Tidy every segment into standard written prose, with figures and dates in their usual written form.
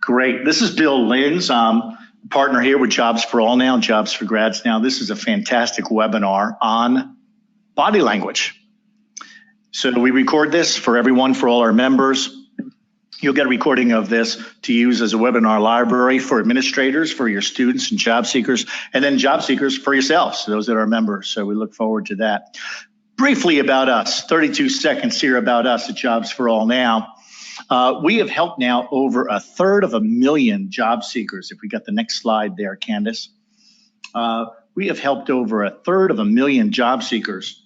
Great. This is Bill Linz, partner here with Jobs for All Now, Jobs for Grads Now. This is a fantastic webinar on body language. So we record this for everyone, for all our members. You'll get a recording of this to use as a webinar library for administrators, for your students and job seekers, and then job seekers for yourselves, those that are members. So we look forward to that. Briefly about us, 32 seconds here about us at Jobs for All Now. We have helped now over 1/3 job seekers. If we got the next slide there, Candace. We have helped over 1/3 job seekers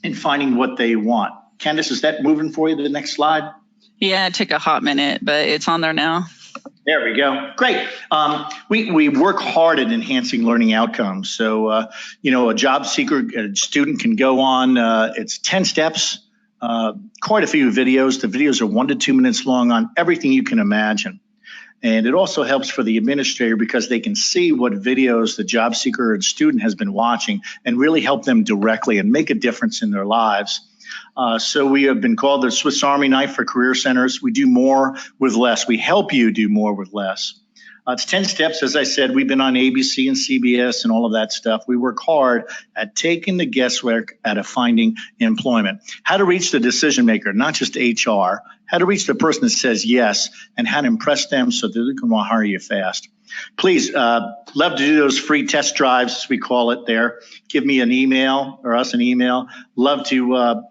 in finding what they want. Candace, is that moving for you to the next slide? Yeah, it took a hot minute, but it's on there now. There we go. Great. We work hard at enhancing learning outcomes. So, a job seeker, a student can go on, it's 10 steps. Quite a few videos. The videos are 1 to 2 minutes long on everything you can imagine. And it also helps for the administrator because they can see what videos the job seeker and student has been watching and really help them directly and make a difference in their lives. So we have been called the Swiss Army knife for career centers. We do more with less. We help you do more with less. It's 10 steps. As I said, we've been on ABC and CBS and all of that stuff. We work hard at taking the guesswork out of finding employment. How to reach the decision maker, not just HR. How to reach the person that says yes, and how to impress them so that they can want to hire you fast. Please, love to do those free test drives, as we call it there. Give me an email or us an email. Love to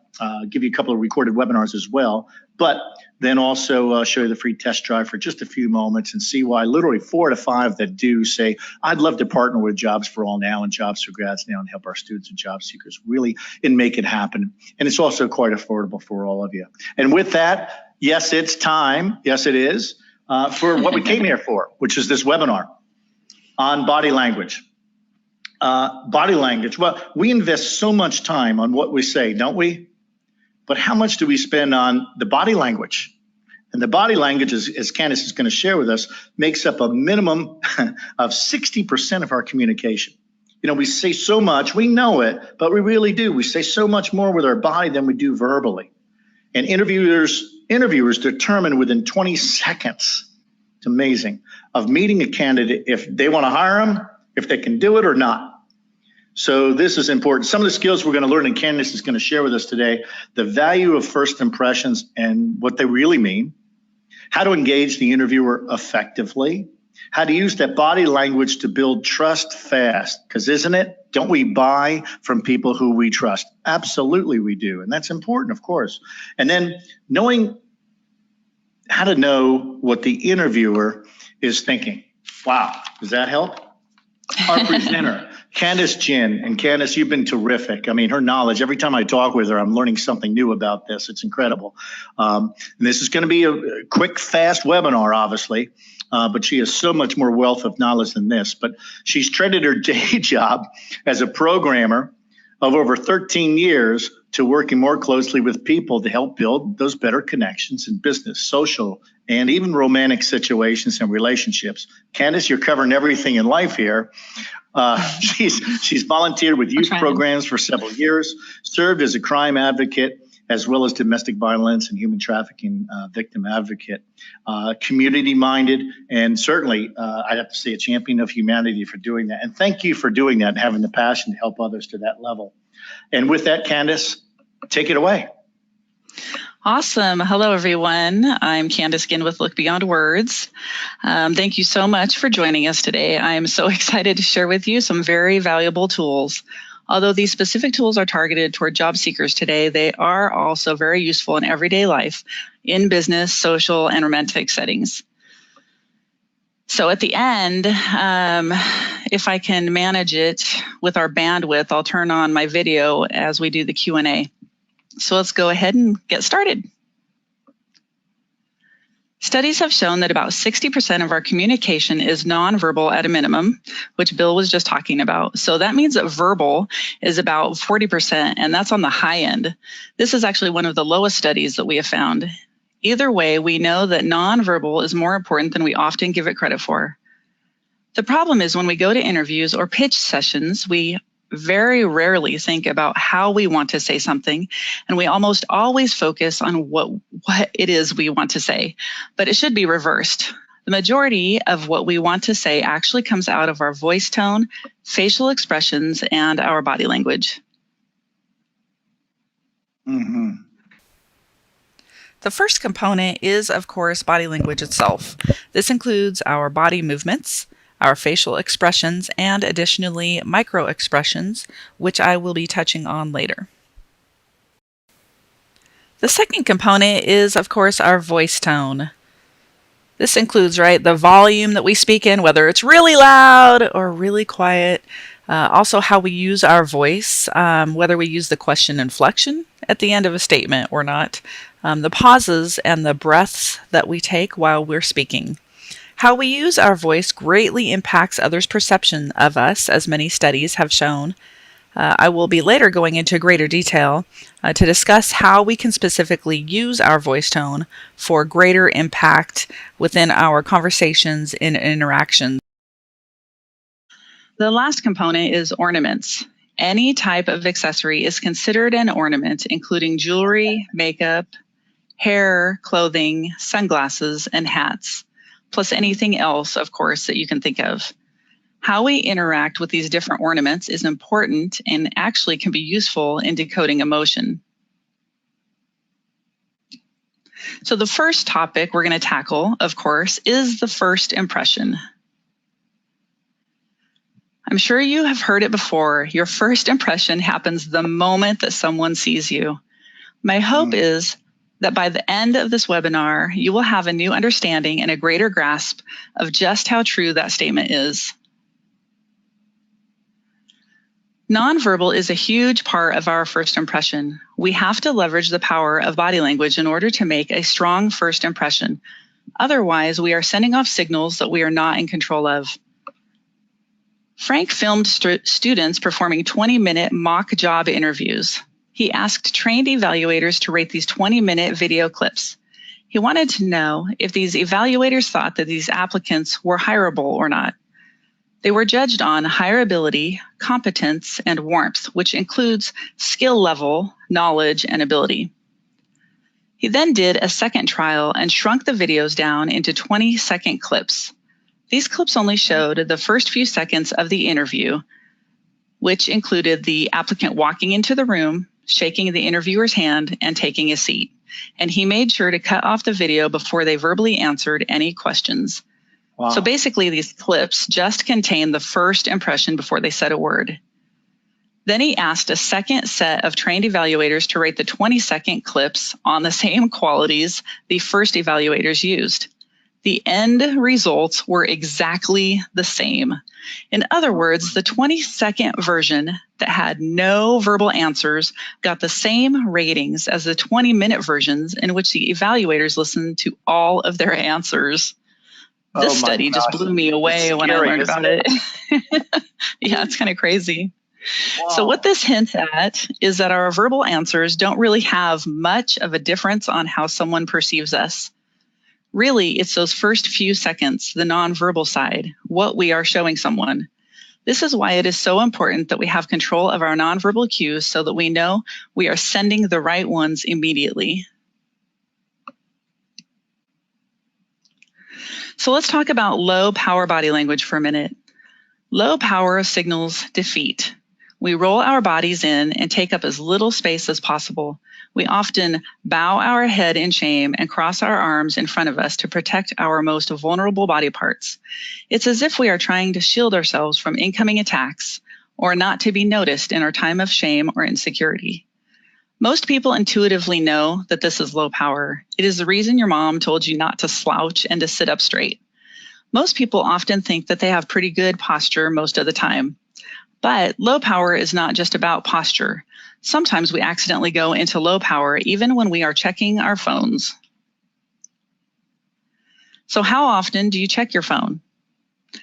give you a couple of recorded webinars as well. But then also show you the free test drive for just a few moments and see why literally 4 to 5 that do say, I'd love to partner with Jobs for All Now and Jobs for Grads Now and help our students and job seekers really and make it happen. And it's also quite affordable for all of you. And with that, yes, it's time. Yes, it is for what we came here for, which is this webinar on body language. Body language. Well, we invest so much time on what we say, don't we? But how much do we spend on the body language? And the body language, as Candace is going to share with us, makes up a minimum of 60% of our communication. We say so much, we know it, but we really do. We say so much more with our body than we do verbally. And interviewers determine within 20 seconds, it's amazing, of meeting a candidate if they want to hire them, if they can do it or not. So this is important. Some of the skills we're going to learn, and Candace is going to share with us today, the value of first impressions and what they really mean, how to engage the interviewer effectively, how to use that body language to build trust fast, because isn't it? Don't we buy from people who we trust? Absolutely we do, and that's important, of course. And then knowing how to know what the interviewer is thinking. Wow, does that help? Our presenter, Candace Jin. And Candace, you've been terrific. I mean, her knowledge, every time I talk with her, I'm learning something new about this. It's incredible. And this is going to be a quick, fast webinar, obviously, but she has so much more wealth of knowledge than this. But she's traded her day job as a programmer of over 13 years to working more closely with people to help build those better connections in business, social, and even romantic situations and relationships. Candace, you're covering everything in life here. She's volunteered with youth programs for several years, served as a crime advocate, as well as domestic violence and human trafficking victim advocate, community-minded, and certainly, I'd have to say, a champion of humanity for doing that. And thank you for doing that and having the passion to help others to that level. And with that, Candace, take it away. Awesome. Hello, everyone. I'm Candace Ginn with Look Beyond Words. Thank you so much for joining us today. I am so excited to share with you some very valuable tools. Although these specific tools are targeted toward job seekers today, they are also very useful in everyday life, in business, social, and romantic settings. So at the end, if I can manage it with our bandwidth, I'll turn on my video as we do the Q&A. So let's go ahead and get started. Studies have shown that about 60% of our communication is nonverbal at a minimum, which Bill was just talking about. So that means that verbal is about 40%, and that's on the high end. This is actually one of the lowest studies that we have found. Either way, we know that nonverbal is more important than we often give it credit for. The problem is when we go to interviews or pitch sessions, we very rarely think about how we want to say something, and we almost always focus on what it is we want to say. But it should be reversed. The majority of what we want to say actually comes out of our voice tone, facial expressions, and our body language. Mm-hmm. The first component is, of course, body language itself. This includes our body movements, our facial expressions, and additionally, micro expressions, which I will be touching on later. The second component is, of course, our voice tone. This includes, the volume that we speak in, whether it's really loud or really quiet. Also, how we use our voice, whether we use the question inflection at the end of a statement or not. The pauses and the breaths that we take while we're speaking. How we use our voice greatly impacts others' perception of us, as many studies have shown. I will be later going into greater detail to discuss how we can specifically use our voice tone for greater impact within our conversations and interactions. The last component is ornaments. Any type of accessory is considered an ornament, including jewelry, makeup, hair, clothing, sunglasses, and hats, plus anything else, of course, that you can think of. How we interact with these different ornaments is important and actually can be useful in decoding emotion. So the first topic we're going to tackle, of course, is the first impression. I'm sure you have heard it before. Your first impression happens the moment that someone sees you. My hope is that by the end of this webinar, you will have a new understanding and a greater grasp of just how true that statement is. Nonverbal is a huge part of our first impression. We have to leverage the power of body language in order to make a strong first impression. Otherwise, we are sending off signals that we are not in control of. Frank filmed students performing 20-minute mock job interviews. He asked trained evaluators to rate these 20-minute video clips. He wanted to know if these evaluators thought that these applicants were hireable or not. They were judged on hireability, competence, and warmth, which includes skill level, knowledge, and ability. He then did a second trial and shrunk the videos down into 20-second clips. These clips only showed the first few seconds of the interview, which included the applicant walking into the room, shaking the interviewer's hand, and taking a seat. And he made sure to cut off the video before they verbally answered any questions. Wow. So basically, these clips just contain the first impression before they said a word. Then he asked a second set of trained evaluators to rate the 20-second clips on the same qualities the first evaluators used. The end results were exactly the same. In other words, the 20-second version that had no verbal answers got the same ratings as the 20-minute versions in which the evaluators listened to all of their answers. This study just blew me away when I learned about it. Yeah, it's kind of crazy. Wow. So what this hints at is that our verbal answers don't really have much of a difference on how someone perceives us. Really, it's those first few seconds, the nonverbal side, what we are showing someone. This is why it is so important that we have control of our nonverbal cues so that we know we are sending the right ones immediately. So let's talk about low power body language for a minute. Low power signals defeat. We roll our bodies in and take up as little space as possible. We often bow our head in shame and cross our arms in front of us to protect our most vulnerable body parts. It's as if we are trying to shield ourselves from incoming attacks or not to be noticed in our time of shame or insecurity. Most people intuitively know that this is low power. It is the reason your mom told you not to slouch and to sit up straight. Most people often think that they have pretty good posture most of the time. But low power is not just about posture. Sometimes we accidentally go into low power even when we are checking our phones. So how often do you check your phone?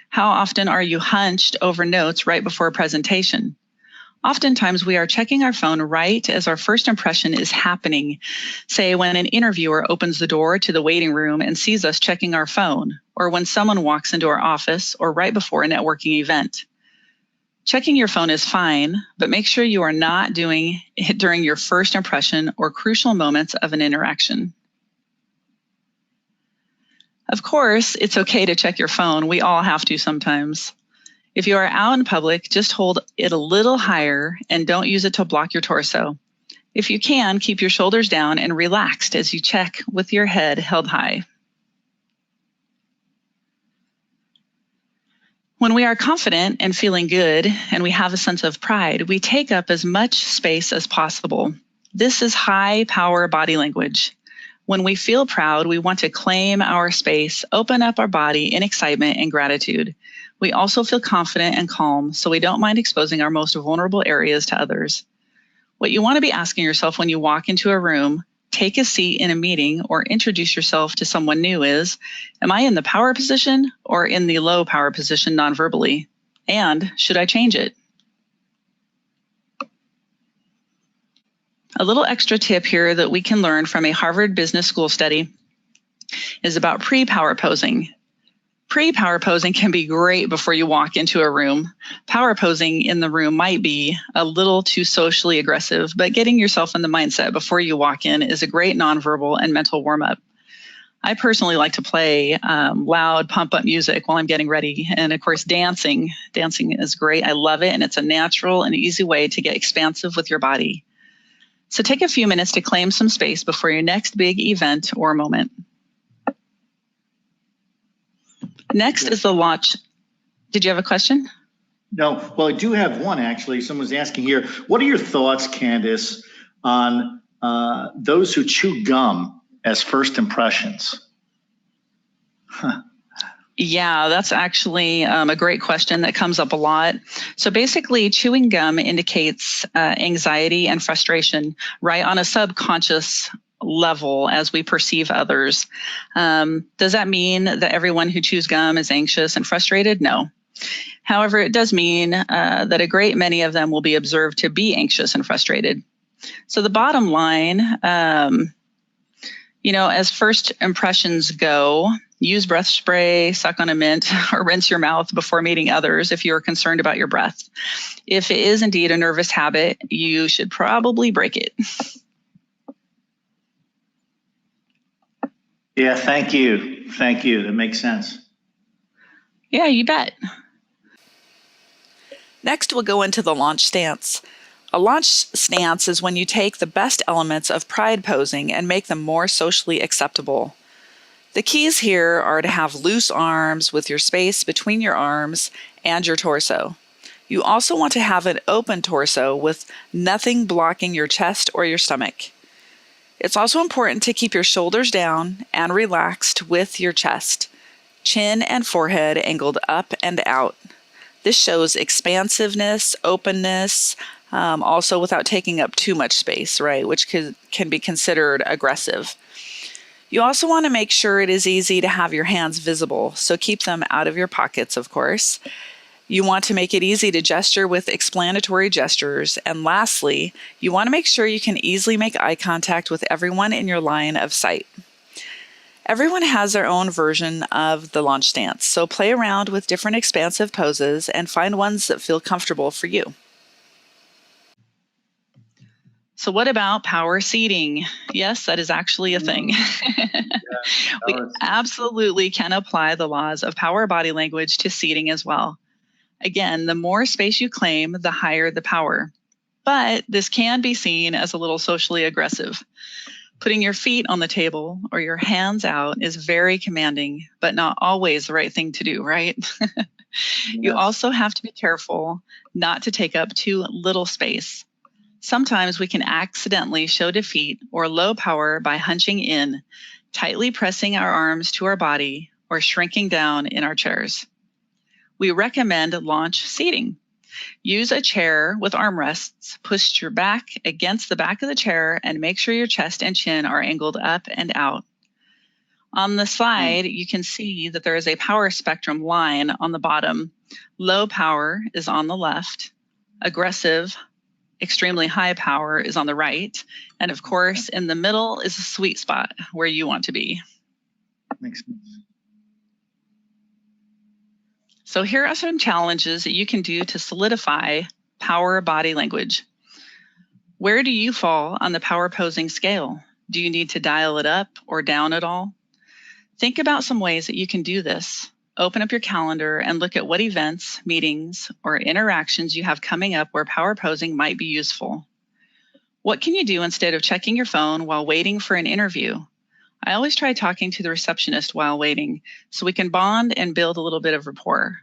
How often are you hunched over notes right before a presentation? Oftentimes we are checking our phone right as our first impression is happening, say when an interviewer opens the door to the waiting room and sees us checking our phone, or when someone walks into our office, or right before a networking event. Checking your phone is fine, but make sure you are not doing it during your first impression or crucial moments of an interaction. Of course, it's okay to check your phone. We all have to sometimes. If you are out in public, just hold it a little higher and don't use it to block your torso. If you can, keep your shoulders down and relaxed as you check with your head held high. When we are confident and feeling good and we have a sense of pride, we take up as much space as possible. This is high power body language. When we feel proud, we want to claim our space, open up our body in excitement and gratitude. We also feel confident and calm, so we don't mind exposing our most vulnerable areas to others. What you want to be asking yourself when you walk into a room, take a seat in a meeting, or introduce yourself to someone new is, am I in the power position or in the low power position non-verbally? And should I change it? A little extra tip here that we can learn from a Harvard Business School study is about pre-power posing. Pre-power posing can be great before you walk into a room. Power posing in the room might be a little too socially aggressive, but getting yourself in the mindset before you walk in is a great nonverbal and mental warm-up. I personally like to play loud pump-up music while I'm getting ready. And of course, dancing. Dancing is great. I love it. And it's a natural and easy way to get expansive with your body. So take a few minutes to claim some space before your next big event or moment. Next is the launch. Did you have a question? No, well, I do have one actually. Someone's asking here, what are your thoughts, Candace, on those who chew gum as first impressions? Yeah, that's actually a great question that comes up a lot. So basically, chewing gum indicates anxiety and frustration, right, on a subconscious level as we perceive others. Does that mean that everyone who chews gum is anxious and frustrated? No. However, it does mean that a great many of them will be observed to be anxious and frustrated. So the bottom line, as first impressions go, use breath spray, suck on a mint, or rinse your mouth before meeting others if you are concerned about your breath. If it is indeed a nervous habit, you should probably break it. Yeah, thank you. Thank you. That makes sense. Yeah, you bet. Next, we'll go into the launch stance. A launch stance is when you take the best elements of pride posing and make them more socially acceptable. The keys here are to have loose arms with your space between your arms and your torso. You also want to have an open torso with nothing blocking your chest or your stomach. It's also important to keep your shoulders down and relaxed with your chest, chin and forehead angled up and out. This shows expansiveness, openness, also without taking up too much space, right, which can be considered aggressive. You also want to make sure it is easy to have your hands visible, so keep them out of your pockets, of course. You want to make it easy to gesture with explanatory gestures. And lastly, you want to make sure you can easily make eye contact with everyone in your line of sight. Everyone has their own version of the launch stance, so play around with different expansive poses and find ones that feel comfortable for you. So what about power seating? Yes, that is actually a thing. We absolutely can apply the laws of power body language to seating as well. Again, the more space you claim, the higher the power. But this can be seen as a little socially aggressive. Putting your feet on the table or your hands out is very commanding, but not always the right thing to do, right? You also have to be careful not to take up too little space. Sometimes we can accidentally show defeat or low power by hunching in, tightly pressing our arms to our body, or shrinking down in our chairs. We recommend launch seating. Use a chair with armrests. Push your back against the back of the chair and make sure your chest and chin are angled up and out. On the slide, you can see that there is a power spectrum line on the bottom. Low power is on the left. Aggressive, extremely high power is on the right. And of course, in the middle is a sweet spot where you want to be. Makes sense. So here are some challenges that you can do to solidify power body language. Where do you fall on the power posing scale? Do you need to dial it up or down at all? Think about some ways that you can do this. Open up your calendar and look at what events, meetings, or interactions you have coming up where power posing might be useful. What can you do instead of checking your phone while waiting for an interview? I always try talking to the receptionist while waiting so we can bond and build a little bit of rapport.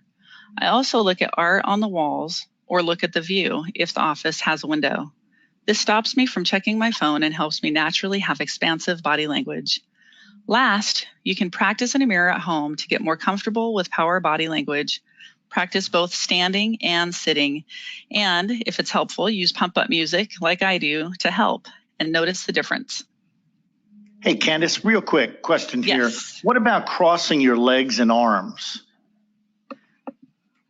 I also look at art on the walls or look at the view if the office has a window. This stops me from checking my phone and helps me naturally have expansive body language. Last, you can practice in a mirror at home to get more comfortable with power body language. Practice both standing and sitting. And if it's helpful, use pump up music like I do to help and notice the difference. Hey, Candace, real quick question here. Yes. What about crossing your legs and arms?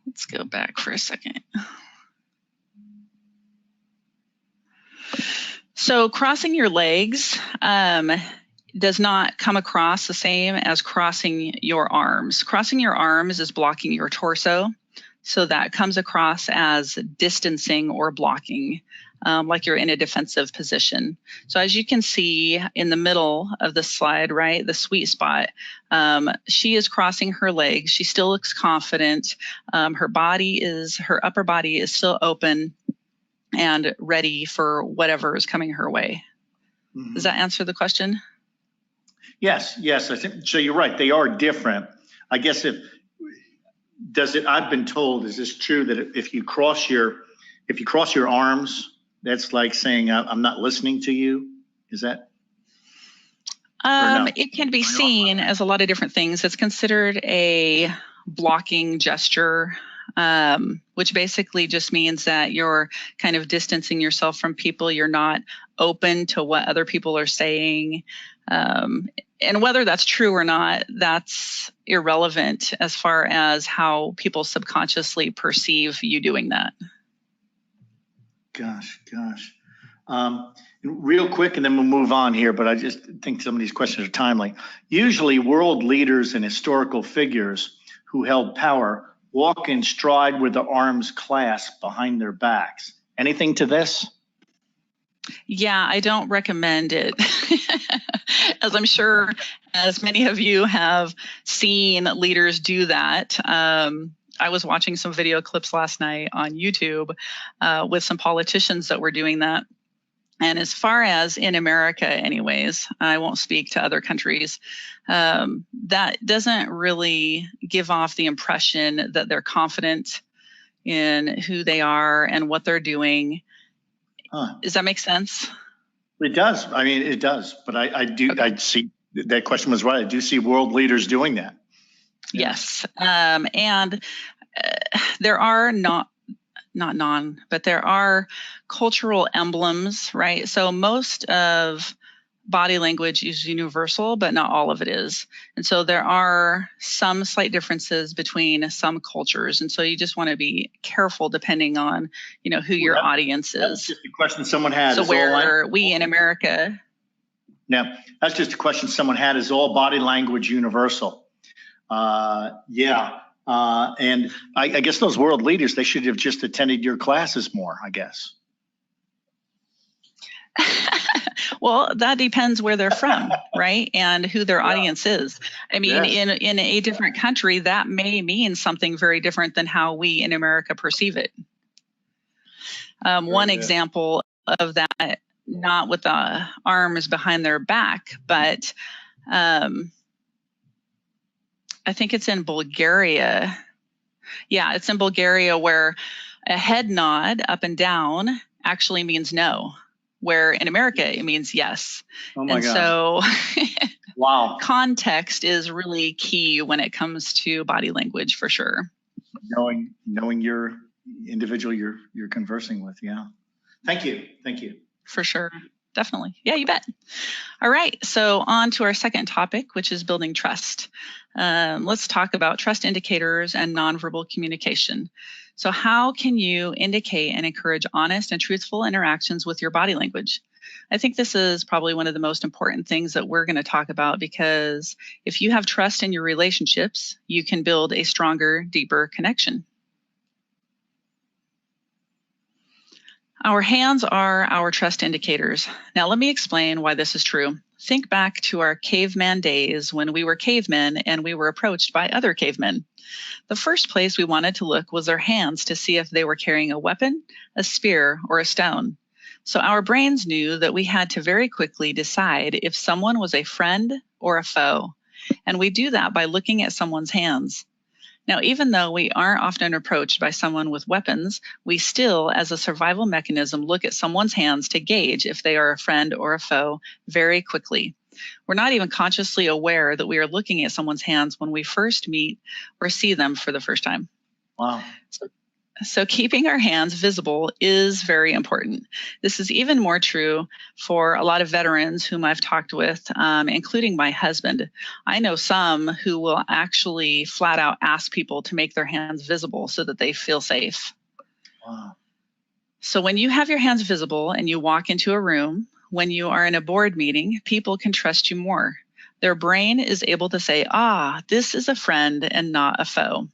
Let's go back for a second. So crossing your legs does not come across the same as crossing your arms. Crossing your arms is blocking your torso. So that comes across as distancing or blocking, like you're in a defensive position. So as you can see in the middle of the slide, right, the sweet spot, she is crossing her legs. She still looks confident. Her upper body is still open and ready for whatever is coming her way. Mm-hmm. Does that answer the question? Yes, I think so. You're right. They are different. I guess I've been told, is this true that if you cross your arms, that's like saying I'm not listening to you? Is that? No? It can be seen as a lot of different things. It's considered a blocking gesture, which basically just means that you're kind of distancing yourself from people. You're not open to what other people are saying. And whether that's true or not, that's irrelevant as far as how people subconsciously perceive you doing that. Gosh. Real quick, and then we'll move on here, but I just think some of these questions are timely. Usually world leaders and historical figures who held power walk in stride with their arms clasped behind their backs. Anything to this? Yeah, I don't recommend it. As I'm sure as many of you have seen leaders do that. I was watching some video clips last night on YouTube with some politicians that were doing that. And as far as in America anyways, I won't speak to other countries, that doesn't really give off the impression that they're confident in who they are and what they're doing. Does that make sense? It does. I mean, it does. But I do. Okay. I see that question was right. I do see world leaders doing that. Yeah. Yes. And there are but there are cultural emblems, right? So most of body language is universal, but not all of it is. And so there are some slight differences between some cultures. And so you just want to be careful depending on, who your audience is. That's just a question someone had. So where we in America. Yeah, that's just a question someone had. Is all body language universal? Yeah. And I guess those world leaders, they should have just attended your classes more, I guess. Well, that depends where they're from, right? And who their audience is. I mean, in a different country, that may mean something very different than how we in America perceive it. One example of that, not with the arms behind their back, but I think it's in Bulgaria. Yeah, it's in Bulgaria where a head nod up and down actually means no, where in America it means yes. Oh my God. So wow. Context is really key when it comes to body language for sure. Knowing your individual you're conversing with. Yeah. Thank you. For sure. Definitely. Yeah, you bet. All right. So on to our second topic, which is building trust. Let's talk about trust indicators and nonverbal communication. So how can you indicate and encourage honest and truthful interactions with your body language? I think this is probably one of the most important things that we're going to talk about, because if you have trust in your relationships, you can build a stronger, deeper connection. Our hands are our trust indicators. Now, let me explain why this is true. Think back to our caveman days when we were cavemen and we were approached by other cavemen. The first place we wanted to look was their hands to see if they were carrying a weapon, a spear, or a stone. So our brains knew that we had to very quickly decide if someone was a friend or a foe. And we do that by looking at someone's hands. Now, even though we aren't often approached by someone with weapons, we still, as a survival mechanism, look at someone's hands to gauge if they are a friend or a foe very quickly. We're not even consciously aware that we are looking at someone's hands when we first meet or see them for the first time. Wow. So keeping our hands visible is very important. This is even more true for a lot of veterans whom I've talked with, including my husband. I know some who will actually flat out ask people to make their hands visible so that they feel safe. Wow. So when you have your hands visible and you walk into a room, when you are in a board meeting, people can trust you more. Their brain is able to say, this is a friend and not a foe.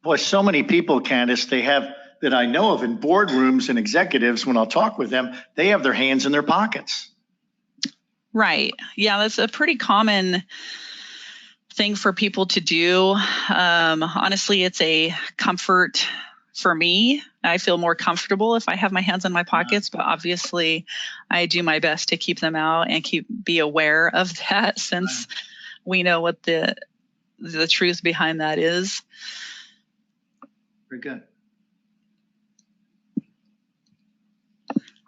Boy, so many people, Candace, they have that I know of in boardrooms and executives, when I'll talk with them, they have their hands in their pockets. Right. Yeah, that's a pretty common thing for people to do. Honestly, it's a comfort for me. I feel more comfortable if I have my hands in my pockets, but obviously I do my best to keep them out and be aware of that, since we know what the truth behind that is. Very good.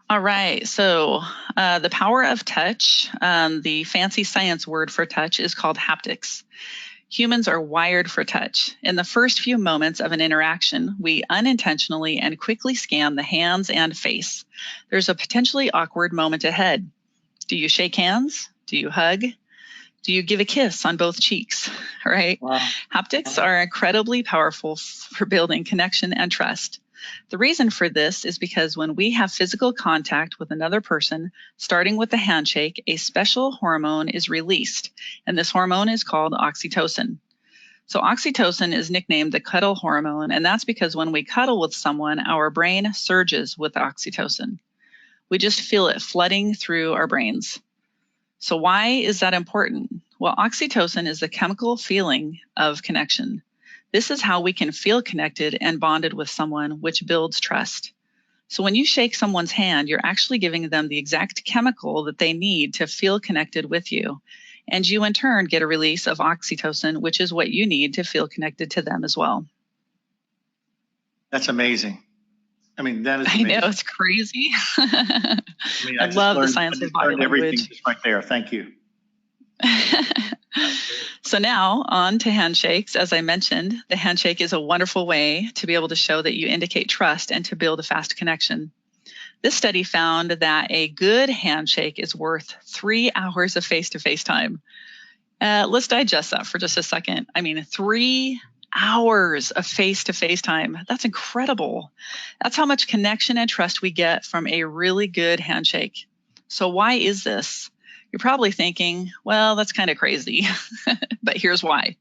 All right. So the power of touch, the fancy science word for touch is called haptics. Humans are wired for touch. In the first few moments of an interaction, we unintentionally and quickly scan the hands and face. There's a potentially awkward moment ahead. Do you shake hands? Do you hug? Do you give a kiss on both cheeks? Right? Wow. Haptics are incredibly powerful for building connection and trust. The reason for this is because when we have physical contact with another person, starting with the handshake, a special hormone is released, and this hormone is called oxytocin. So oxytocin is nicknamed the cuddle hormone, and that's because when we cuddle with someone, our brain surges with oxytocin. We just feel it flooding through our brains. So why is that important? Well, oxytocin is the chemical feeling of connection. This is how we can feel connected and bonded with someone, which builds trust. So when you shake someone's hand, you're actually giving them the exact chemical that they need to feel connected with you. And you in turn get a release of oxytocin, which is what you need to feel connected to them as well. That's amazing. I mean, that is amazing. I know, it's crazy. I love the science of body language. Everything just right there. Thank you. So now on to handshakes. As I mentioned, the handshake is a wonderful way to be able to show that you indicate trust and to build a fast connection. This study found that a good handshake is worth 3 hours of face-to-face time. Let's digest that for just a second. I mean, 3 hours of face-to-face time. That's incredible. That's how much connection and trust we get from a really good handshake. So why is this? You're probably thinking, well, that's kind of crazy, but here's why.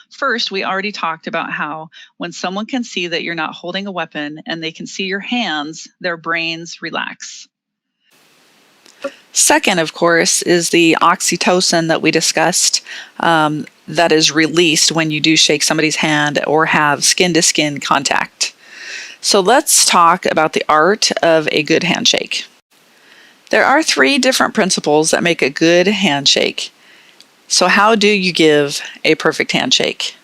First, we already talked about how when someone can see that you're not holding a weapon and they can see your hands, their brains relax. Second, of course, is the oxytocin that we discussed that is released when you do shake somebody's hand or have skin-to-skin contact. So let's talk about the art of a good handshake. There are 3 different principles that make a good handshake. So how do you give a perfect handshake?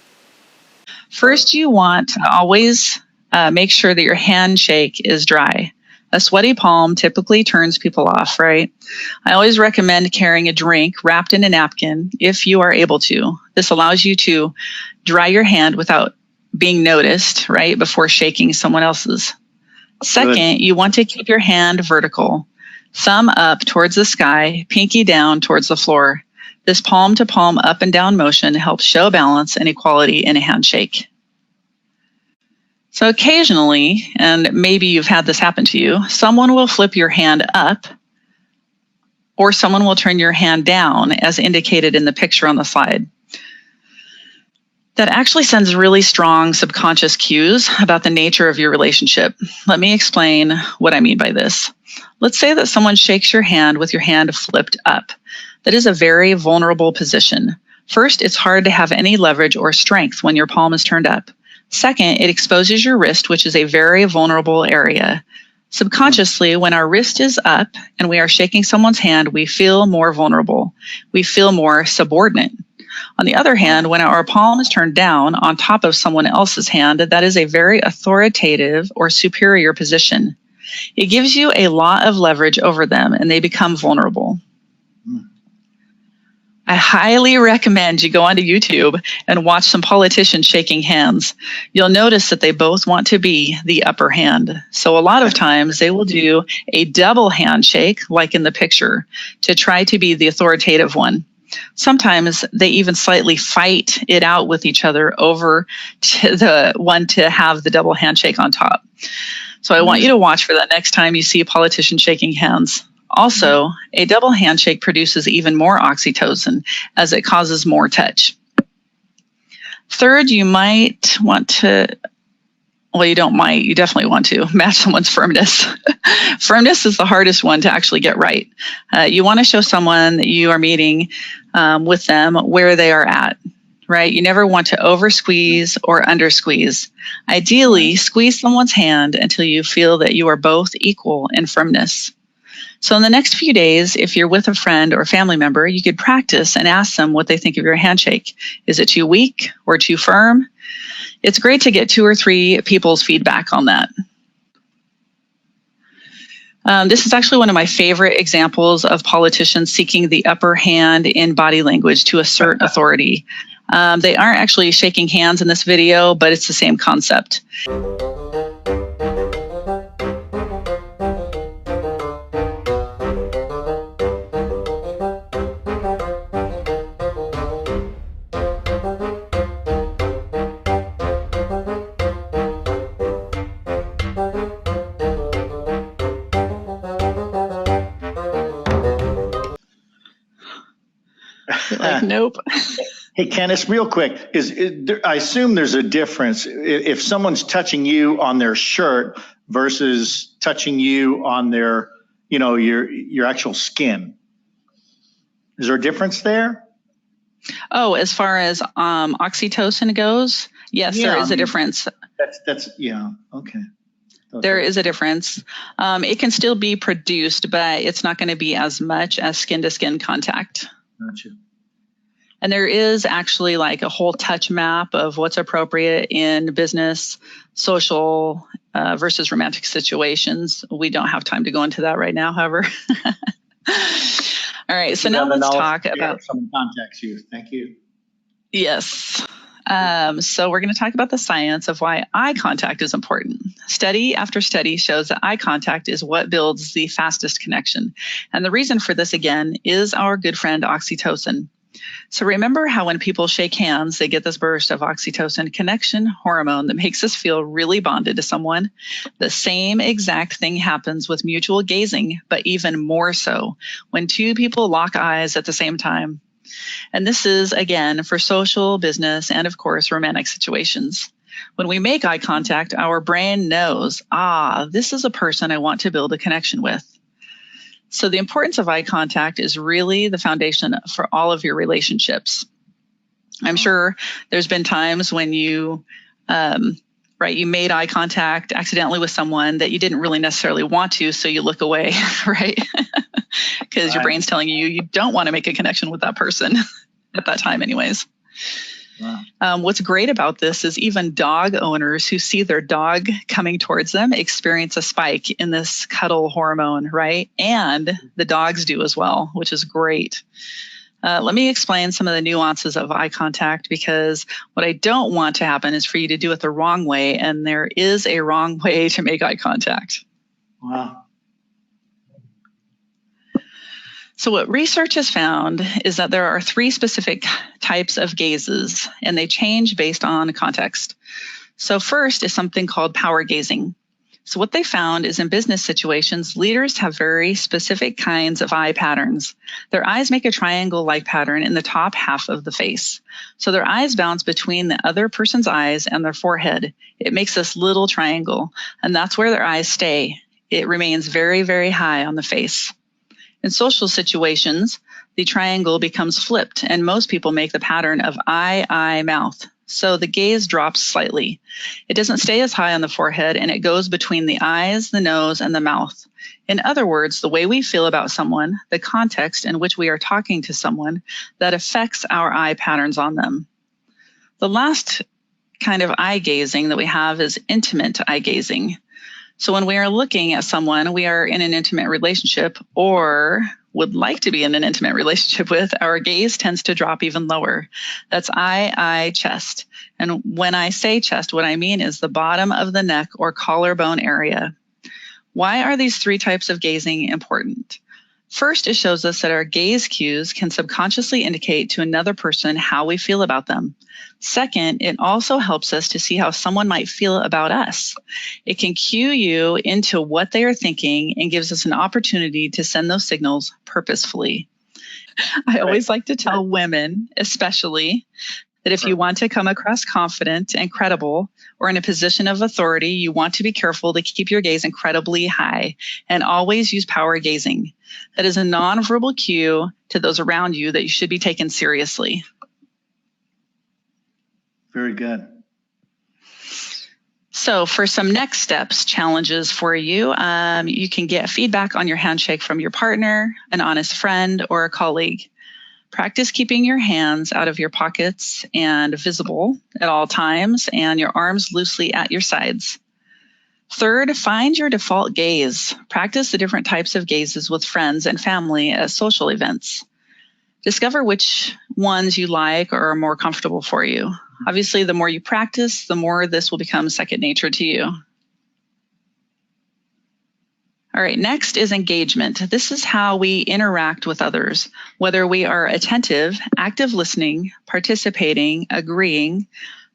First, you want to always make sure that your handshake is dry. A sweaty palm typically turns people off, right? I always recommend carrying a drink wrapped in a napkin if you are able to. This allows you to dry your hand without being noticed, right, before shaking someone else's. Second, you want to keep your hand vertical. Thumb up towards the sky, pinky down towards the floor. This palm to palm up and down motion helps show balance and equality in a handshake. So occasionally, and maybe you've had this happen to you, someone will flip your hand up or someone will turn your hand down as indicated in the picture on the slide. that actually sends really strong subconscious cues about the nature of your relationship. Let me explain what I mean by this. Let's say that someone shakes your hand with your hand flipped up. That is a very vulnerable position. First, it's hard to have any leverage or strength when your palm is turned up. Second, it exposes your wrist, which is a very vulnerable area. Subconsciously, when our wrist is up and we are shaking someone's hand, we feel more vulnerable. We feel more subordinate. On the other hand, when our palm is turned down on top of someone else's hand, that is a very authoritative or superior position. It gives you a lot of leverage over them and they become vulnerable. I highly recommend you go onto YouTube and watch some politicians shaking hands. You'll notice that they both want to be the upper hand. So a lot of times they will do a double handshake, like in the picture, to try to be the authoritative one. Sometimes they even slightly fight it out with each other over to the one to have the double handshake on top. So I want you to watch for that next time you see a politician shaking hands. Also, a double handshake produces even more oxytocin as it causes more touch. Third, you might want to, well, you definitely want to match someone's firmness. Firmness is the hardest one to actually get right. You want to show someone that you are meeting with them where they are at, right? You never want to over squeeze or under squeeze. Ideally, squeeze someone's hand until you feel that you are both equal in firmness. So in the next few days, if you're with a friend or family member, you could practice and ask them what they think of your handshake. Is it too weak or too firm? It's great to get 2 or 3 people's feedback on that. This is actually one of my favorite examples of politicians seeking the upper hand in body language to assert authority. They aren't actually shaking hands in this video, but it's the same concept. Like, nope. Hey, Candace, real quick, I assume there's a difference if someone's touching you on their shirt versus touching you on their, your actual skin. Is there a difference there? Oh, as far as oxytocin goes, yes, there is a difference. Okay. There is a difference. It can still be produced, but it's not going to be as much as skin-to-skin contact. Gotcha. And there is actually like a whole touch map of what's appropriate in business, social versus romantic situations. We don't have time to go into that right now, however. All right, so now let's talk about... Someone contacts you. Thank you. Yes. So we're going to talk about the science of why eye contact is important. Study after study shows that eye contact is what builds the fastest connection. And the reason for this, again, is our good friend oxytocin. So remember how when people shake hands, they get this burst of oxytocin connection hormone that makes us feel really bonded to someone? The same exact thing happens with mutual gazing, but even more so when 2 people lock eyes at the same time. And this is, again, for social, business, and of course, romantic situations. When we make eye contact, our brain knows, this is a person I want to build a connection with. So the importance of eye contact is really the foundation for all of your relationships. I'm sure there's been times when you made eye contact accidentally with someone that you didn't really necessarily want to, so you look away, right? Because your brain's telling you don't want to make a connection with that person at that time anyways. Wow. What's great about this is even dog owners who see their dog coming towards them experience a spike in this cuddle hormone, right? And the dogs do as well, which is great. Let me explain some of the nuances of eye contact, because what I don't want to happen is for you to do it the wrong way, and there is a wrong way to make eye contact. Wow. So what research has found is that there are 3 specific types of gazes, and they change based on context. So first is something called power gazing. So what they found is in business situations, leaders have very specific kinds of eye patterns. Their eyes make a triangle-like pattern in the top half of the face. So their eyes bounce between the other person's eyes and their forehead. It makes this little triangle, and that's where their eyes stay. It remains very, very high on the face. In social situations, the triangle becomes flipped, and most people make the pattern of eye, mouth. So the gaze drops slightly. It doesn't stay as high on the forehead, and it goes between the eyes, the nose, and the mouth. In other words, the way we feel about someone, the context in which we are talking to someone, that affects our eye patterns on them. The last kind of eye gazing that we have is intimate eye gazing. So when we are looking at someone we are in an intimate relationship or would like to be in an intimate relationship with, our gaze tends to drop even lower. That's eye, chest. And when I say chest, what I mean is the bottom of the neck or collarbone area. Why are these three types of gazing important? First, it shows us that our gaze cues can subconsciously indicate to another person how we feel about them. Second, it also helps us to see how someone might feel about us. It can cue you into what they are thinking and gives us an opportunity to send those signals purposefully. I always like to tell women, especially, that if you want to come across confident and credible or in a position of authority, you want to be careful to keep your gaze incredibly high and always use power gazing. That is a nonverbal cue to those around you that you should be taken seriously. Very good. So for some next steps, challenges for you, you can get feedback on your handshake from your partner, an honest friend, or a colleague. Practice keeping your hands out of your pockets and visible at all times, and your arms loosely at your sides. Third, find your default gaze. Practice the different types of gazes with friends and family at social events. Discover which ones you like or are more comfortable for you. Obviously, the more you practice, the more this will become second nature to you. All right, next is engagement. This is how we interact with others, whether we are attentive, active listening, participating, agreeing,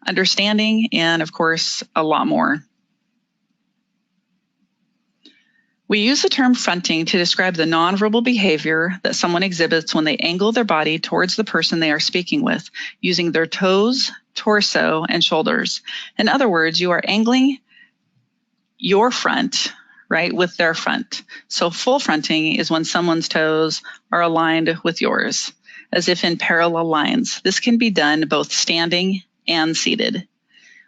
understanding, and of course, a lot more. We use the term fronting to describe the nonverbal behavior that someone exhibits when they angle their body towards the person they are speaking with, using their toes, torso, and shoulders. In other words, you are angling your front, right, with their front. So full fronting is when someone's toes are aligned with yours, as if in parallel lines. This can be done both standing and seated.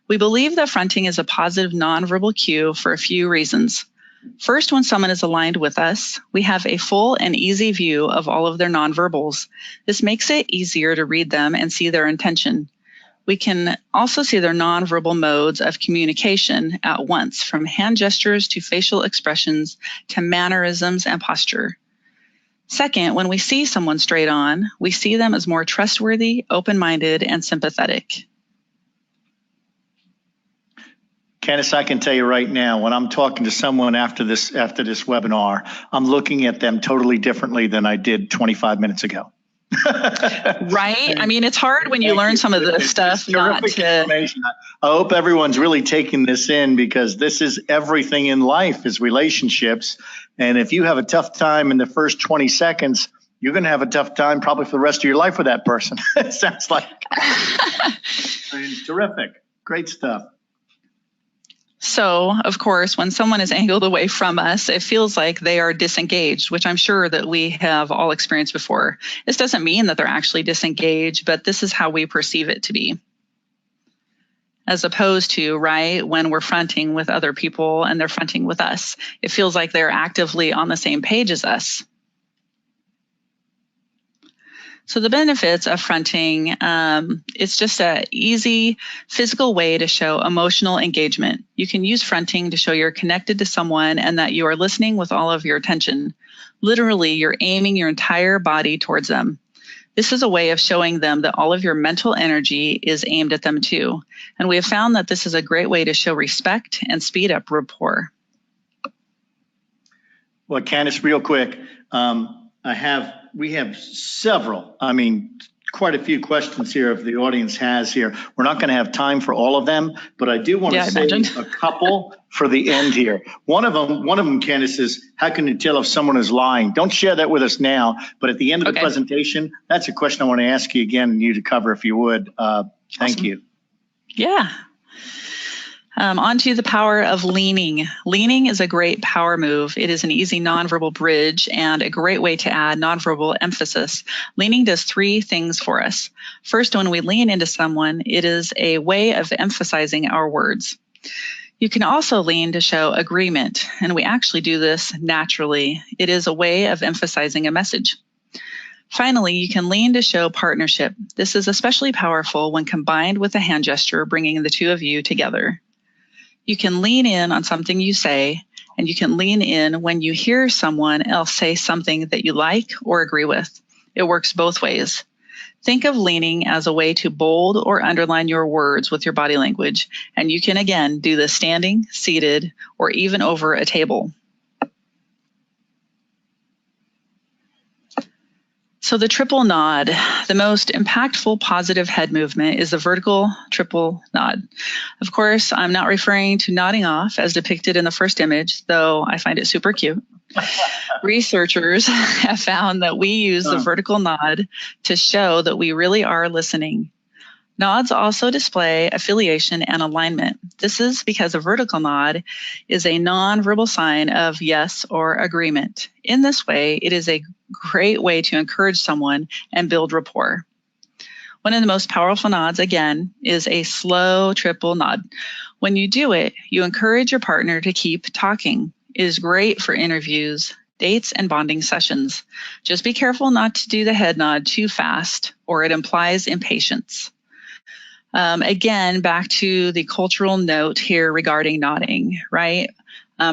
We believe that fronting is a positive nonverbal cue for a few reasons. First, when someone is aligned with us, we have a full and easy view of all of their nonverbals. This makes it easier to read them and see their intention. We can also see their nonverbal modes of communication at once, from hand gestures to facial expressions to mannerisms and posture. Second, when we see someone straight on, we see them as more trustworthy, open-minded, and sympathetic. Candace, I can tell you right now, when I'm talking to someone after this webinar, I'm looking at them totally differently than I did 25 minutes ago. Right? I mean, it's hard when you learn some of this stuff not to. Information. I hope everyone's really taking this in, because this is everything in life is relationships. And if you have a tough time in the first 20 seconds, you're going to have a tough time probably for the rest of your life with that person. It sounds like terrific. Great stuff. So, of course, when someone is angled away from us, it feels like they are disengaged, which I'm sure that we have all experienced before. This doesn't mean that they're actually disengaged, but this is how we perceive it to be. As opposed to, right, when we're fronting with other people and they're fronting with us, it feels like they're actively on the same page as us. So the benefits of fronting, it's just an easy physical way to show emotional engagement. You can use fronting to show you're connected to someone and that you are listening with all of your attention. Literally, you're aiming your entire body towards them. This is a way of showing them that all of your mental energy is aimed at them too. And we have found that this is a great way to show respect and speed up rapport. Well, Candace, real quick, we have several, quite a few questions here if the audience has here. We're not going to have time for all of them, but I do want to say a couple for the end here. One of them, Candace, is how can you tell if someone is lying? Don't share that with us now, but at the end of the presentation, that's a question I want to ask you again and you to cover if you would. Thank you. Yeah. On to the power of leaning. Leaning is a great power move. It is an easy nonverbal bridge and a great way to add nonverbal emphasis. Leaning does three things for us. First, when we lean into someone, it is a way of emphasizing our words. You can also lean to show agreement, and we actually do this naturally. It is a way of emphasizing a message. Finally, you can lean to show partnership. This is especially powerful when combined with a hand gesture, bringing the two of you together. You can lean in on something you say, and you can lean in when you hear someone else say something that you like or agree with. It works both ways. Think of leaning as a way to bold or underline your words with your body language, and you can again do this standing, seated, or even over a table. So the triple nod, the most impactful positive head movement is the vertical triple nod. Of course, I'm not referring to nodding off as depicted in the first image, though I find it super cute. Researchers have found that we use the vertical nod to show that we really are listening. Nods also display affiliation and alignment. This is because a vertical nod is a nonverbal sign of yes or agreement. In this way, it is a great way to encourage someone and build rapport. One of the most powerful nods, again, is a slow triple nod. When you do it, you encourage your partner to keep talking. It is great for interviews, dates, and bonding sessions. Just be careful not to do the head nod too fast, or it implies impatience. Again, back to the cultural note here regarding nodding, right?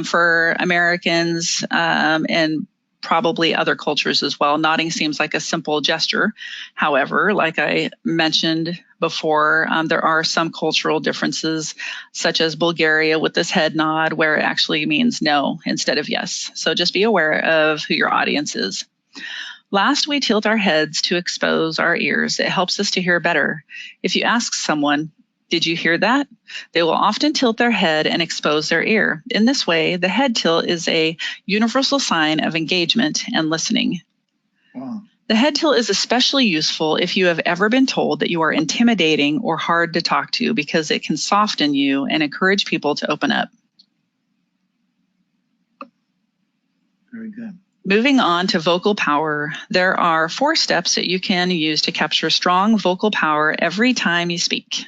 For Americans and probably other cultures as well, nodding seems like a simple gesture. However, like I mentioned before, there are some cultural differences, such as Bulgaria with this head nod, where it actually means no instead of yes. So just be aware of who your audience is. Last, we tilt our heads to expose our ears. It helps us to hear better. If you ask someone, "Did you hear that?" they will often tilt their head and expose their ear. In this way, the head tilt is a universal sign of engagement and listening. Wow. The head tilt is especially useful if you have ever been told that you are intimidating or hard to talk to, because it can soften you and encourage people to open up. Very good. Moving on to vocal power, there are 4 steps that you can use to capture strong vocal power every time you speak.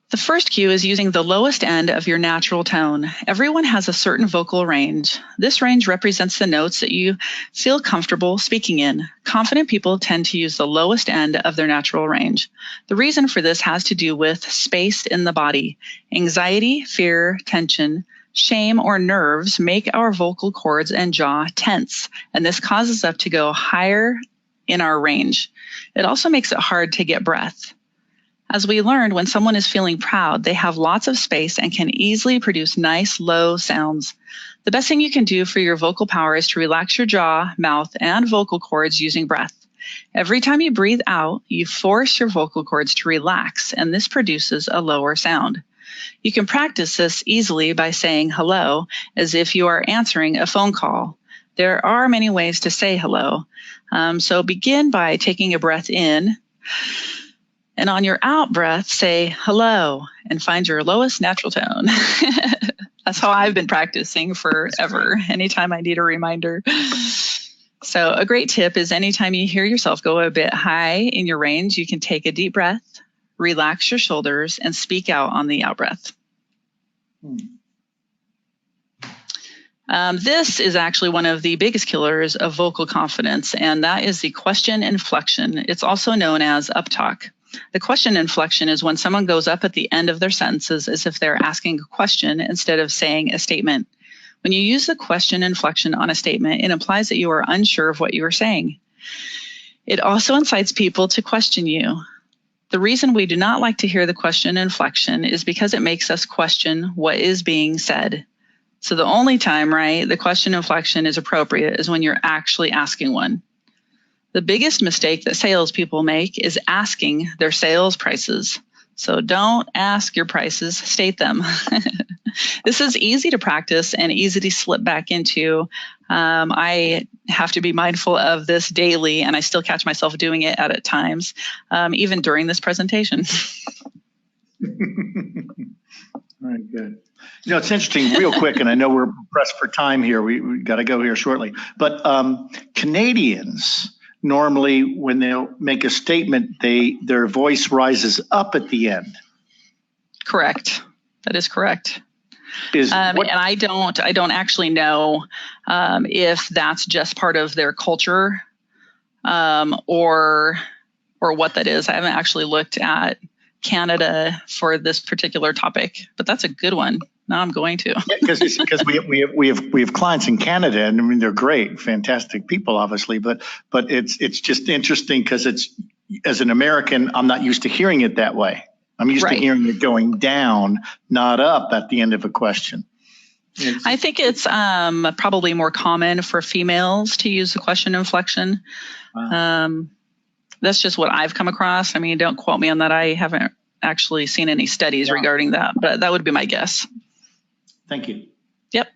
The first cue is using the lowest end of your natural tone. Everyone has a certain vocal range. This range represents the notes that you feel comfortable speaking in. Confident people tend to use the lowest end of their natural range. The reason for this has to do with space in the body. Anxiety, fear, tension, shame, or nerves make our vocal cords and jaw tense, and this causes us to go higher in our range. It also makes it hard to get breath. As we learned, when someone is feeling proud, they have lots of space and can easily produce nice, low sounds. The best thing you can do for your vocal power is to relax your jaw, mouth, and vocal cords using breath. Every time you breathe out, you force your vocal cords to relax, and this produces a lower sound. You can practice this easily by saying hello as if you are answering a phone call. There are many ways to say hello. So begin by taking a breath in, and on your out breath, say hello and find your lowest natural tone. That's how I've been practicing forever, anytime I need a reminder. So a great tip is anytime you hear yourself go a bit high in your range, you can take a deep breath, relax your shoulders, and speak out on the out breath. This is actually one of the biggest killers of vocal confidence, and that is the question inflection. It's also known as uptalk. The question inflection is when someone goes up at the end of their sentences as if they're asking a question instead of saying a statement. When you use the question inflection on a statement, it implies that you are unsure of what you are saying. It also incites people to question you. The reason we do not like to hear the question inflection is because it makes us question what is being said. So the only time, right, the question inflection is appropriate is when you're actually asking one. The biggest mistake that salespeople make is asking their sales prices. So don't ask your prices, state them. This is easy to practice and easy to slip back into. I have to be mindful of this daily, and I still catch myself doing it at times, even during this presentation. Very good. You know, it's interesting, real quick, and I know we're pressed for time here. We got to go here shortly. But Canadians, normally when they'll make a statement, their voice rises up at the end. Correct. That is correct. And I don't actually know if that's just part of their culture or what that is. I haven't actually looked at Canada for this particular topic, but that's a good one. Now I'm going to. Because we have clients in Canada, and I mean they're great, fantastic people, obviously, but it's just interesting because it's, as an American, I'm not used to hearing it that way. I'm used to hearing it going down, not up at the end of a question. I think it's probably more common for females to use the question inflection. Wow. That's just what I've come across. I mean, don't quote me on that. I haven't actually seen any studies regarding that, but that would be my guess. Thank you. Yep.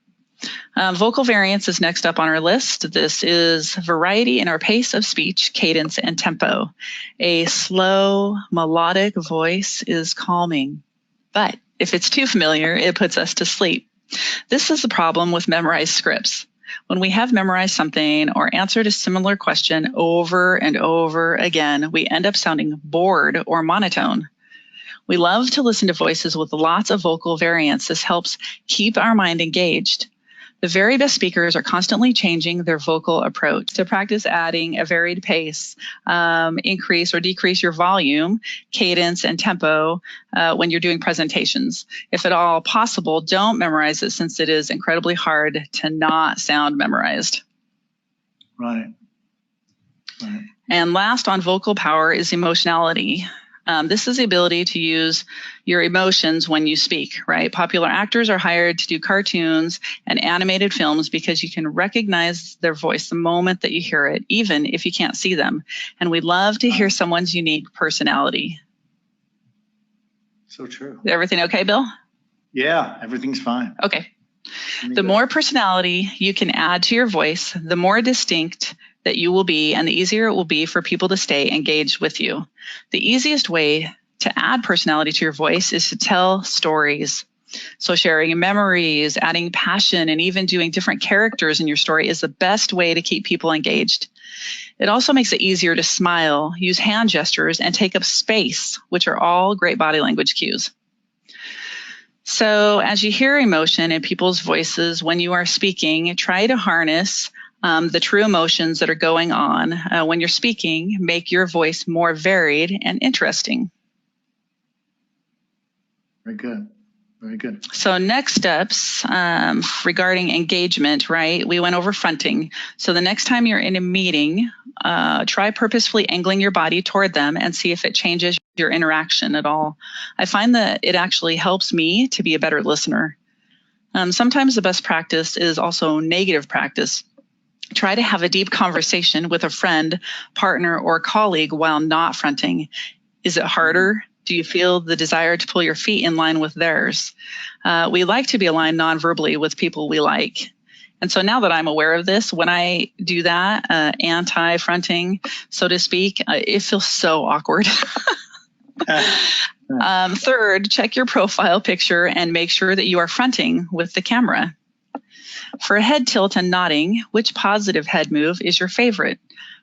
Vocal variance is next up on our list. This is variety in our pace of speech, cadence, and tempo. A slow, melodic voice is calming, but if it's too familiar, it puts us to sleep. This is the problem with memorized scripts. When we have memorized something or answered a similar question over and over again, we end up sounding bored or monotone. We love to listen to voices with lots of vocal variance. This helps keep our mind engaged. The very best speakers are constantly changing their vocal approach. To practice adding a varied pace, increase or decrease your volume, cadence, and tempo when you're doing presentations. If at all possible, don't memorize it since it is incredibly hard to not sound memorized. Right. And last on vocal power is emotionality. This is the ability to use your emotions when you speak, right? Popular actors are hired to do cartoons and animated films because you can recognize their voice the moment that you hear it, even if you can't see them. And we love to hear someone's unique personality. So true. Is everything okay, Bill? Yeah, everything's fine. Okay. The more personality you can add to your voice, the more distinct that you will be, and the easier it will be for people to stay engaged with you. The easiest way to add personality to your voice is to tell stories. So sharing memories, adding passion, and even doing different characters in your story is the best way to keep people engaged. It also makes it easier to smile, use hand gestures, and take up space, which are all great body language cues. So as you hear emotion in people's voices when you are speaking, try to harness the true emotions that are going on when you're speaking. Make your voice more varied and interesting. Very good. Very good. So next steps regarding engagement, right? We went over fronting. So the next time you're in a meeting, try purposefully angling your body toward them and see if it changes your interaction at all. I find that it actually helps me to be a better listener. Sometimes the best practice is also negative practice. Try to have a deep conversation with a friend, partner, or colleague while not fronting. Is it harder? Do you feel the desire to pull your feet in line with theirs? We like to be aligned non-verbally with people we like. And so now that I'm aware of this, when I do that, anti-fronting, so to speak, it feels so awkward. Third, check your profile picture and make sure that you are fronting with the camera. For a head tilt and nodding, which positive head move is your favorite?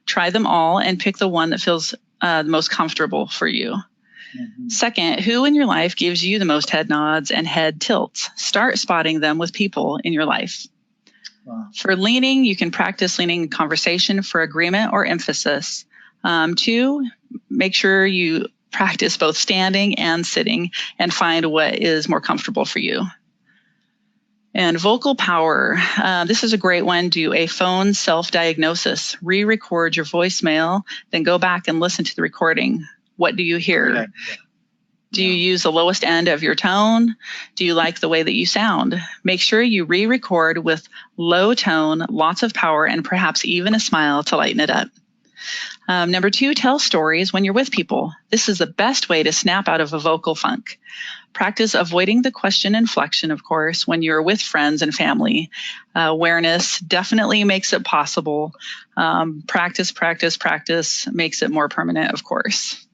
Try them all and pick the one that feels the most comfortable for you. Mm-hmm. Second, who in your life gives you the most head nods and head tilts? Start spotting them with people in your life. Wow. For leaning, you can practice leaning in conversation for agreement or emphasis. Two, make sure you practice both standing and sitting and find what is more comfortable for you. And vocal power, this is a great one. Do a phone self-diagnosis. Re-record your voicemail, then go back and listen to the recording. What do you hear? Do you use the lowest end of your tone? Do you like the way that you sound? Make sure you re-record with low tone, lots of power, and perhaps even a smile to lighten it up. Number 2, tell stories when you're with people. This is the best way to snap out of a vocal funk. Practice avoiding the question inflection, of course, when you're with friends and family. Awareness definitely makes it possible. Practice makes it more permanent, of course.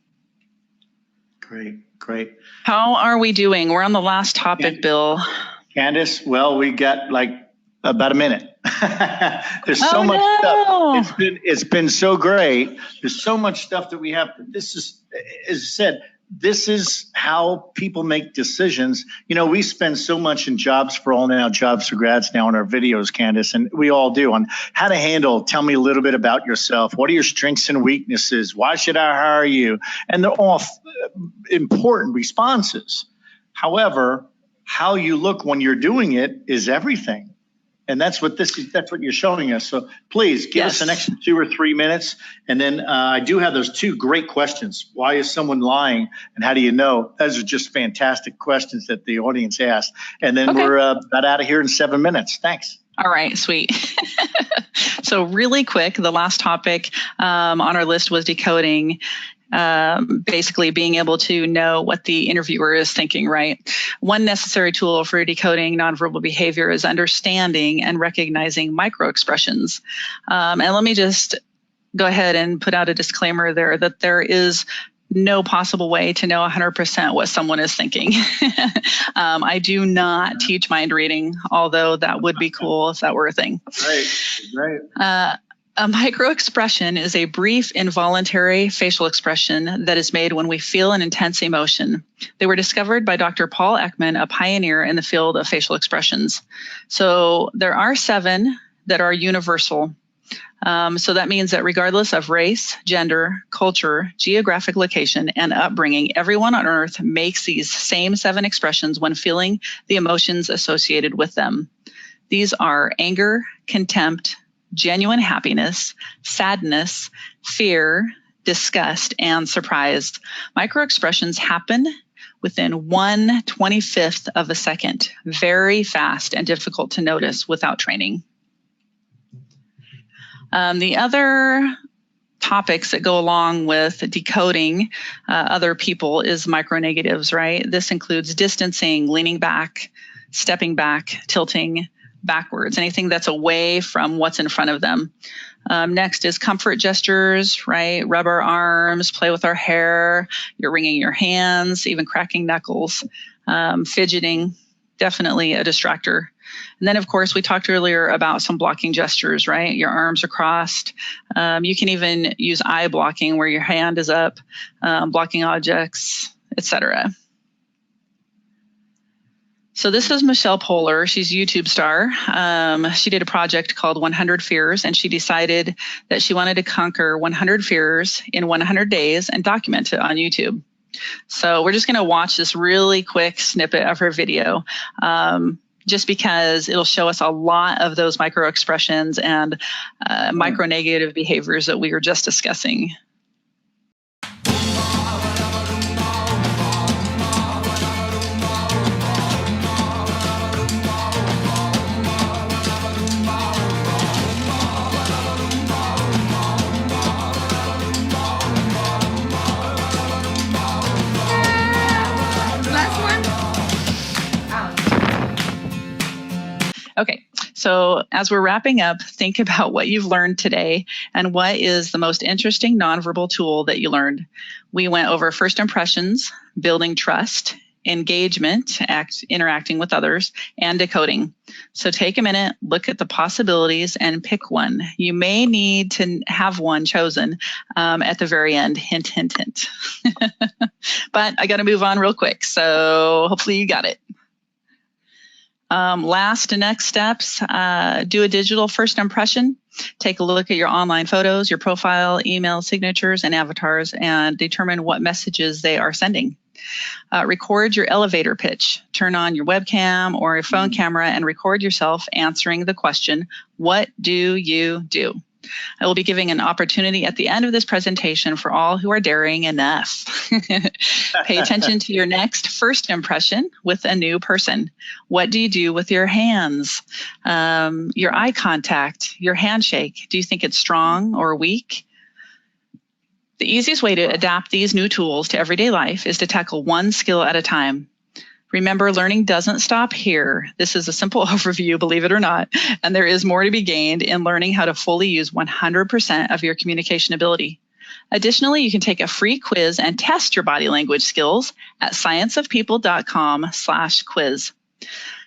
Great. How are we doing? We're on the last topic, Bill. Candace, well, we got like about a minute. There's so much stuff. It's been so great. There's so much stuff that we have. This is, as I said, this is how people make decisions. We spend so much in Jobs for All now, Jobs for Grads now in our videos, Candace, and we all do, on how to handle. Tell me a little bit about yourself. What are your strengths and weaknesses? Why should I hire you? And they're all important responses. However, how you look when you're doing it is everything. And that's what that's what you're showing us. So please give us an extra 2 or 3 minutes. And then I do have those 2 great questions. Why is someone lying? And how do you know? Those are just fantastic questions that the audience asked. And then we're about out of here in 7 minutes. Thanks. All right, sweet. So really quick, the last topic on our list was decoding. Basically being able to know what the interviewer is thinking, right? One necessary tool for decoding nonverbal behavior is understanding and recognizing microexpressions. And let me just go ahead and put out a disclaimer there that there is no possible way to know 100% what someone is thinking. I do not teach mind reading, although that would be cool if that were a thing. Right. A microexpression is a brief, involuntary facial expression that is made when we feel an intense emotion. They were discovered by Dr. Paul Ekman, a pioneer in the field of facial expressions. So there are 7 that are universal. So that means that regardless of race, gender, culture, geographic location, and upbringing, everyone on earth makes these same 7 expressions when feeling the emotions associated with them. These are anger, contempt, genuine happiness, sadness, fear, disgust, and surprise. Microexpressions happen within 1/25th of a second. Very fast and difficult to notice without training. The other topics that go along with decoding other people is micronegatives, right? This includes distancing, leaning back, stepping back, tilting backwards, anything that's away from what's in front of them. Next is comfort gestures, right? Rub our arms, play with our hair, you're wringing your hands, even cracking knuckles. Fidgeting, definitely a distractor. And then, of course, we talked earlier about some blocking gestures, right? Your arms are crossed. You can even use eye blocking where your hand is up, blocking objects, etc. So this is Michelle Poehler. She's a YouTube star. She did a project called 100 Fears, and she decided that she wanted to conquer 100 fears in 100 days and document it on YouTube. So we're just going to watch this really quick snippet of her video, just because it'll show us a lot of those micro expressions and micro-negative behaviors that we were just discussing. Okay, so as we're wrapping up, think about what you've learned today and what is the most interesting nonverbal tool that you learned. We went over first impressions, building trust, engagement, interacting with others, and decoding. So take a minute, look at the possibilities, and pick one. You may need to have one chosen at the very end. Hint, hint, hint. But I got to move on real quick, so hopefully you got it. Last and next steps, do a digital first impression. Take a look at your online photos, your profile, email signatures, and avatars, and determine what messages they are sending. Record your elevator pitch. Turn on your webcam or your phone camera and record yourself answering the question, what do you do? I will be giving an opportunity at the end of this presentation for all who are daring enough. Pay attention to your next first impression with a new person. What do you do with your hands? Your eye contact, your handshake. Do you think it's strong or weak? The easiest way to adapt these new tools to everyday life is to tackle one skill at a time. Remember, learning doesn't stop here. This is a simple overview, believe it or not, and there is more to be gained in learning how to fully use 100% of your communication ability. Additionally, you can take a free quiz and test your body language skills at scienceofpeople.com/quiz.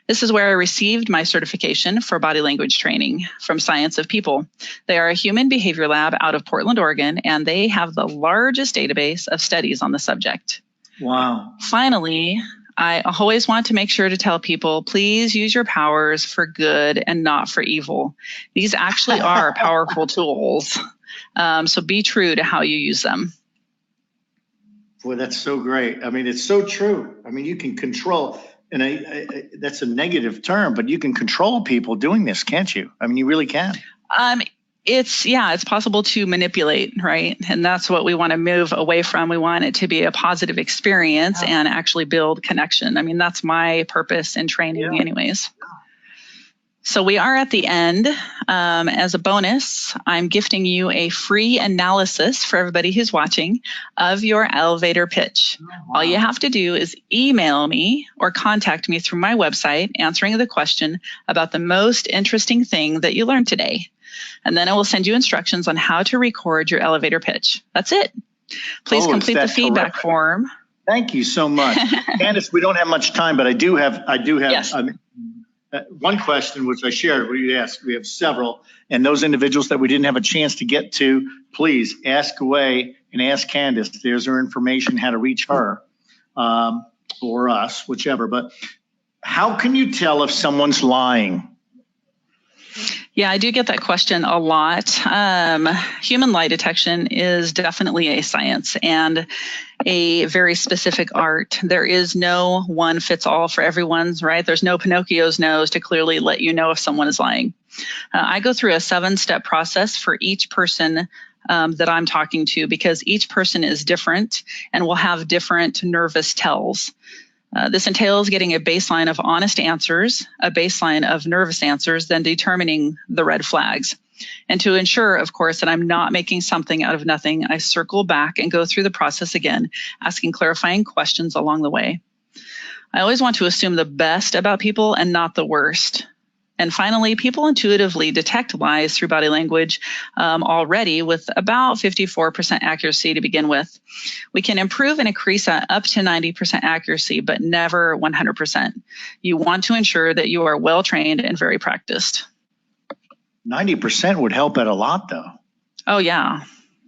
This is where I received my certification for body language training from Science of People. They are a human behavior lab out of Portland, Oregon, and they have the largest database of studies on the subject. Wow. Finally, I always want to make sure to tell people, please use your powers for good and not for evil. These actually are powerful tools. So be true to how you use them. Boy, that's so great. I mean, it's so true. I mean, you can control, and that's a negative term, but you can control people doing this, can't you? I mean, you really can. It's possible to manipulate, right? And that's what we want to move away from. We want it to be a positive experience and actually build connection. I mean, that's my purpose in training anyways. So we are at the end. As a bonus, I'm gifting you a free analysis for everybody who's watching of your elevator pitch. All you have to do is email me or contact me through my website answering the question about the most interesting thing that you learned today. And then I will send you instructions on how to record your elevator pitch. That's it. Please complete the feedback form. Thank you so much. Candace, we don't have much time, but I do have Yes. One question which I shared, we asked, we have several, and those individuals that we didn't have a chance to get to, please ask away and ask Candace. There's her information, how to reach her or us, whichever. But how can you tell if someone's lying? Yeah, I do get that question a lot. Human lie detection is definitely a science and a very specific art. There is no one fits all for everyone's, right? There's no Pinocchio's nose to clearly let you know if someone is lying. I go through a 7-step process for each person that I'm talking to because each person is different and will have different nervous tells. This entails getting a baseline of honest answers, a baseline of nervous answers, then determining the red flags. And to ensure, of course, that I'm not making something out of nothing, I circle back and go through the process again, asking clarifying questions along the way. I always want to assume the best about people and not the worst. And finally, people intuitively detect lies through body language already with about 54% accuracy to begin with. We can improve and increase that up to 90% accuracy, but never 100%. You want to ensure that you are well trained and very practiced. 90% would help out a lot, though. Oh, yeah,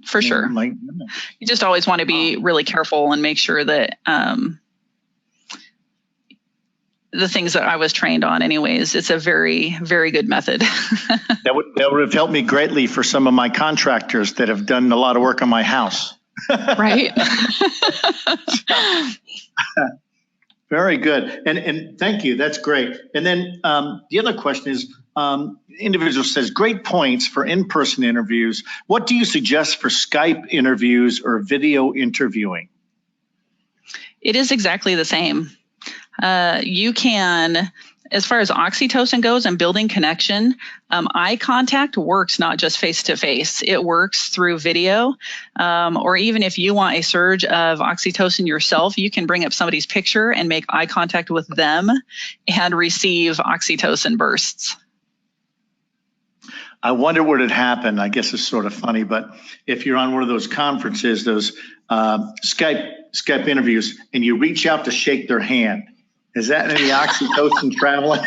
for sure. You just always want to be really careful and make sure that the things that I was trained on anyways, it's a very, very good method. That would have helped me greatly for some of my contractors that have done a lot of work on my house. Right. Very good. And thank you. That's great. And then the other question is, individual says, great points for in-person interviews. What do you suggest for Skype interviews or video interviewing? It is exactly the same. You can, as far as oxytocin goes and building connection, eye contact works not just face-to-face. It works through video, or even if you want a surge of oxytocin yourself, you can bring up somebody's picture and make eye contact with them and receive oxytocin bursts. I wonder what would happen. I guess it's sort of funny, but if you're on one of those conferences, those Skype interviews, and you reach out to shake their hand, is that any oxytocin traveling?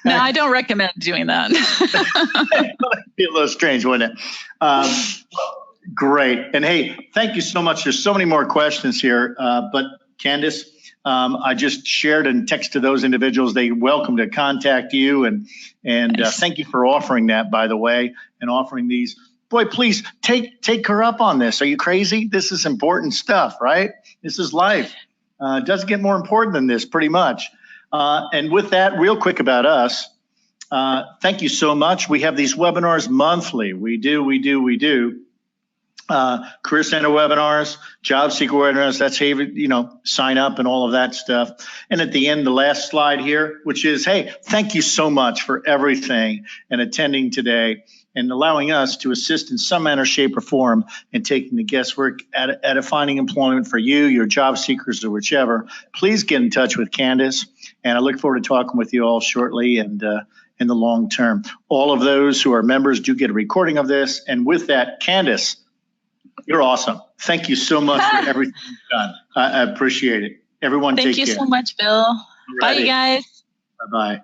No, I don't recommend doing that. It'd be a little strange, wouldn't it? Great. And hey, thank you so much. There's so many more questions here, but Candace, I just shared and texted those individuals. They're welcome to contact you, and nice. Thank you for offering that, by the way, and offering these. Boy, please take her up on this. Are you crazy? This is important stuff, right? This is life. It doesn't get more important than this, pretty much. And with that, real quick about us, Thank you so much. We have these webinars monthly. We do. Career Center webinars, job seeker webinars, that's how you sign up and all of that stuff. And at the end, the last slide here, which is, hey, thank you so much for everything and attending today and allowing us to assist in some manner, shape, or form in taking the guesswork at finding employment for you, your job seekers, or whichever. Please get in touch with Candace, and I look forward to talking with you all shortly and in the long term. All of those who are members do get a recording of this. And with that, Candace, you're awesome. Thank you so much for everything you've done. I appreciate it. Everyone, take care. Thank you so much, Bill. Bye, you guys. Bye-bye.